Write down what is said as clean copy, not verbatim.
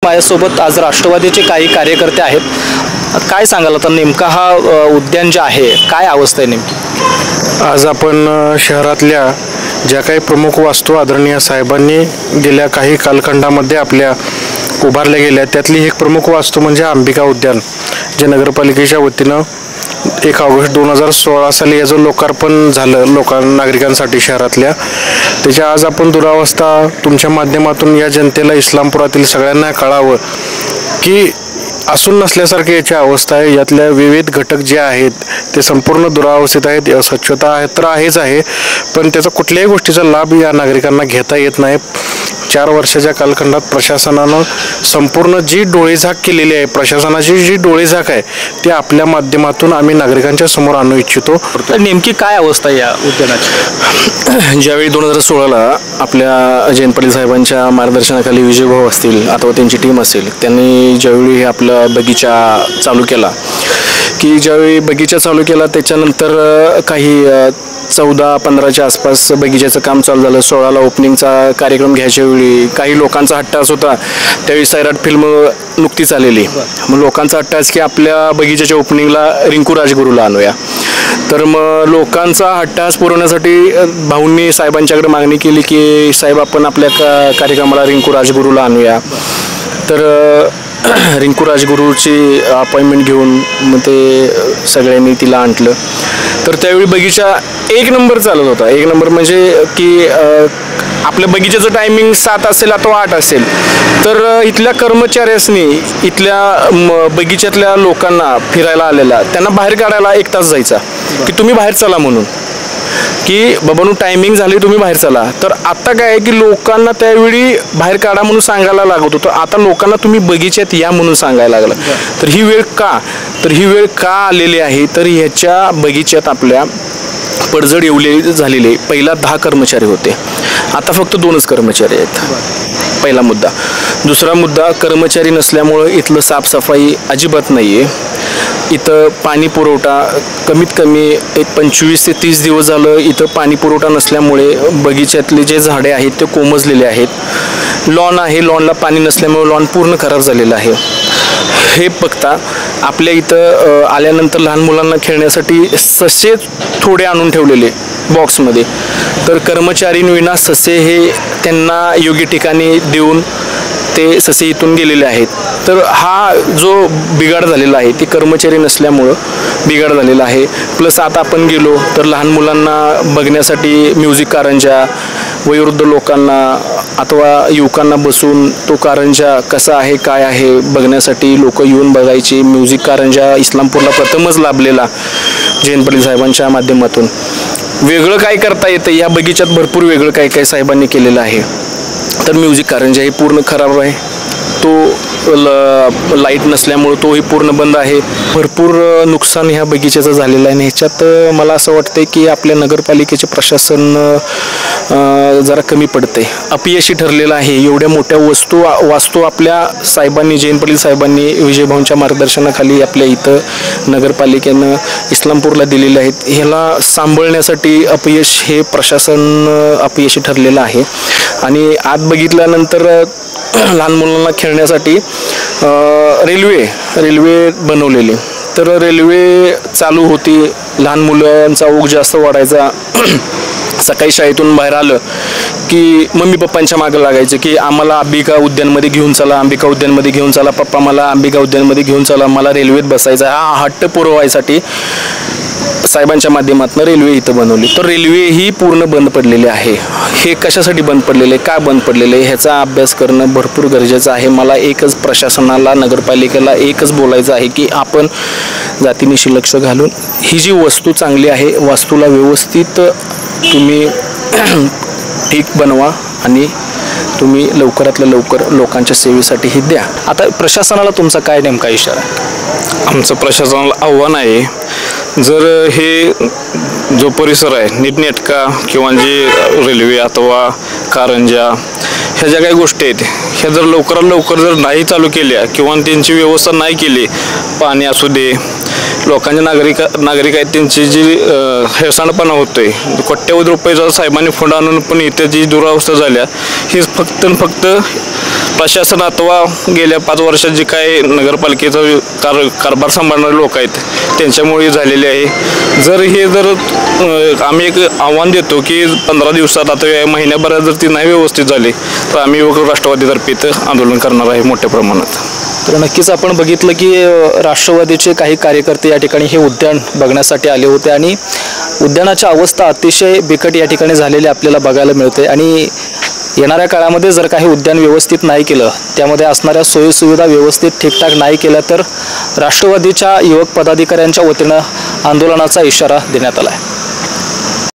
माझ्यासोबत आज राष्ट्रवादीचे काही कार्यकर्ते आहेत। काय सांगाल आता नेमका हा उद्यान जे आहे काय अवस्था आहे नेमकी? आज आपण शहरातल्या ज्या काही प्रमुख वास्तू आदरणीय साहेबांनी गेल्या काही कालखंडामध्ये आपल्या उभारल्या गेल्या त्यातली एक प्रमुख वास्तू म्हणजे अंबिका उद्यान, जे नगरपालिकेच्या वतीनं 1 ऑगस्ट 2016 साली याचं लोकार्पण झालं नागरिकांसाठी शहरातल्या। त्याच्या आज आपण दुरावस्था तुमच्या माध्यमातून या जनतेला, इस्लामपुरातील सगळ्यांना कळावं की असून नसल्यासारखी याची अवस्था आहे। यातल्या विविध घटक जे आहेत ते संपूर्ण दुरावस्थेत आहेत। अस्वच्छता आहे तर आहे, पण त्याचा कुठल्याही गोष्टीचा लाभ या नागरिकांना घेता येत नाही। 4 वर्षाच्या कालखंडात प्रशासनानं संपूर्ण जी डोळेझाक केलेली आहे, प्रशासनाची जी डोळेझाक आहे ती आपल्या माध्यमातून आम्ही नागरिकांच्या समोर आणू इच्छितो। तर नेमकी काय अवस्था या उद्यानाची? ज्यावेळी 2016ला आपल्या जयंत पाटील साहेबांच्या मार्गदर्शनाखाली विजय भाऊ असतील अथवा त्यांची टीम असेल, त्यांनी ज्यावेळी आपला बगीचा चालू केला त्याच्यानंतर काही 14-15च्या आसपास बगीच्याचं काम चालू झालं। 16ला ओपनिंगचा कार्यक्रम घ्यायच्या वेळी काही लोकांचा हट्ट असं होता, त्यावेळी सैराट फिल्म नुकतीच आलेली, मग लोकांचा हट्ट असं की आपल्या बगीच्याच्या ओपनिंगला रिंकू राजगुरूला आणूया। तर मग लोकांचा हट्टास पुरवण्यासाठी भाऊंनी साहेबांच्याकडे मागणी केली की साहेब आपण आपल्या कार्यक्रमाला रिंकू राजगुरूला आणूया। तर रिंकू राजगुरूची अपॉइंटमेंट घेऊन मग ते सगळ्यांनी तिला आणलं। तर त्यावेळी बगीचा 1 नंबर चालत होता। 1 नंबर म्हणजे की आपल्या बगीच्याचं टायमिंग 7 असेल अथवा 8 असेल, तर इथल्या कर्मचाऱ्यांनी इथल्या बगीच्यातल्या लोकांना फिरायला आलेला त्यांना बाहेर काढायला 1 तास जायचा की तुम्ही बाहेर चला म्हणून, की बाबांनो टायमिंग झाली तुम्ही बाहेर चला। तर आता काय आहे की लोकांना त्यावेळी बाहेर काढा म्हणून सांगायला लागत होतं, आता लोकांना तुम्ही बगीच्यात या म्हणून सांगायला लागलं। तर ही वेळ का आलेली आहे? तर ह्याच्या बगीच्यात आपल्या पडझड येवली झालेली। पहिला 10 कर्मचारी होते, आता फक्त 2च कर्मचारी आहेत, पहिला मुद्दा। दुसरा मुद्दा, कर्मचारी नसल्यामुळं इथलं साफसफाई अजिबात नाही आहे। इथं पाणी पुरवठा कमीत कमी एक 25 ते 30 दिवस झालं इथं पाणी पुरवठा नसल्यामुळे बगीच्यातले जे झाडे आहेत ते कोमजलेले आहेत। लॉन आहे, लॉनला पाणी नसल्यामुळे लॉन पूर्ण खराब झालेलं आहे। हे बघता आपल्या इथं आल्यानंतर लहान मुलांना खेळण्यासाठी ससे थोडे आणून ठेवलेले बॉक्समध्ये, तर कर्मचारींविना ससे हे त्यांना योग्य ठिकाणी देऊन ते ससे इथून गेलेले आहेत। तर हा जो बिघाड झालेला आहे ते कर्मचारी नसल्यामुळं बिघाड झालेला आहे। प्लस आता आपण गेलो तर लहान मुलांना बघण्यासाठी म्युझिक कारंजा, वयोवृद्ध लोकांना अथवा युवकांना बसून तो कारंजा कसा आहे काय आहे बघण्यासाठी लोक येऊन बघायची। म्युझिक कारंजा इस्लामपूरला प्रथमच लाभलेला जयंत पाटील साहेबांच्या माध्यमातून। वेगळं काय करता येतं या बगीच्यात? भरपूर वेगळं काय साहेबांनी केलेलं आहे। तर म्युझिक कारंजा ही पूर्ण खराब आहे, तो लाईट नसल्यामुळे तोही पूर्ण बंद आहे। भरपूर नुकसान ह्या बगीच्याचं झालेलं आहे। आणि ह्याच्यात मला असं वाटतं की आपल्या नगरपालिकेचे प्रशासन जरा कमी पडते, अपयशी ठरलेलं आहे। एवढ्या मोठ्या वास्तू आपल्या साहेबांनी, जयंत पाटील साहेबांनी विजयभाऊंच्या मार्गदर्शनाखाली आपल्या इथं नगरपालिकेनं इस्लामपूरला दिलेले आहेत, ह्याला सांभाळण्यासाठी अपयश हे प्रशासन अपयशी ठरलेलं आहे। आणि आत बघितल्यानंतर लहान मुलांना खेळण्यासाठी रेल्वे बनवलेली, तर रेल्वे चालू होती, लहान मुलांचा ओघ जास्त वाढायचा। सकाळी शाळेतून बाहेर आलं की मम्मी पप्पांच्या मागं लागायचं की आम्हाला अंबिका उद्यानमध्ये घेऊन चला, पप्पा मला अंबिका उद्यानमध्ये घेऊन चला, मला रेल्वेत बसायचं। हा हट्ट पुरवायसाठी साहेबांच्या माध्यमातून रेल्वे इथं बनवली। तर रेल्वे ही पूर्ण बंद पडलेली आहे। हे कशासाठी बंद पडलेले, का बंद पडलेले, ह्याचा अभ्यास करणं भरपूर गरजेचं आहे। मला एकच प्रशासनाला, नगरपालिकेला एकच बोलायचं आहे की आपण जातीनिशी लक्ष घालून ही जी वस्तू चांगली आहे, वास्तूला व्यवस्थित तुम्ही ठीक बनवा आणि तुम्ही लवकरातल्या लवकर लोकांच्या सेवेसाठी ही द्या। आता प्रशासनाला तुमचा काय नेमका इशारा आहे? आमचं प्रशासनाला आव्हान आहे, जर हे जो परिसर आहे नीटनेटका किंवा जे रेल्वे अथवा कारंजा ह्या ज्या काही गोष्टी आहेत ह्या जर लवकरात लवकर जर नाही चालू केल्या किंवा त्यांची व्यवस्था नाही केली, पाणी असू दे, लोकांच्या नागरिक आहेत त्यांची जी हेळसांडपणा होतोय, कोट्यवधी रुपयाचा साहेबांनी फंड आणून पण इथे जी दुरावस्था झाल्या ही फक्त प्रशासन अथवा गेल्या 5 वर्षात जे काय नगरपालिकेचा कारभार सांभाळणारे लोक आहेत त्यांच्यामुळे झालेले आहे. जर आम्ही एक आव्हान देतो की 15 दिवसात आता या महिन्याभरात जर ती नाही व्यवस्थित झाली तर आम्ही राष्ट्रवादीतर्फे इथं आंदोलन करणार आहे मोठ्या प्रमाणात. तर नक्कीच आपण बघितलं की राष्ट्रवादीचे काही कार्यकर्ते या ठिकाणी हे उद्यान बघण्यासाठी आले होते आणि उद्यानाची अवस्था अतिशय बिकट या ठिकाणी झालेली आपल्याला बघायला मिळते. आणि येणाऱ्या काळामध्ये जर काही उद्यान व्यवस्थित नाही केलं, त्यामध्ये असणाऱ्या सोयीसुविधा व्यवस्थित ठीकठाक नाही केल्या तर राष्ट्रवादीच्या युवक पदाधिकाऱ्यांच्या वतीनं आंदोलनाचा इशारा देण्यात आला आहे.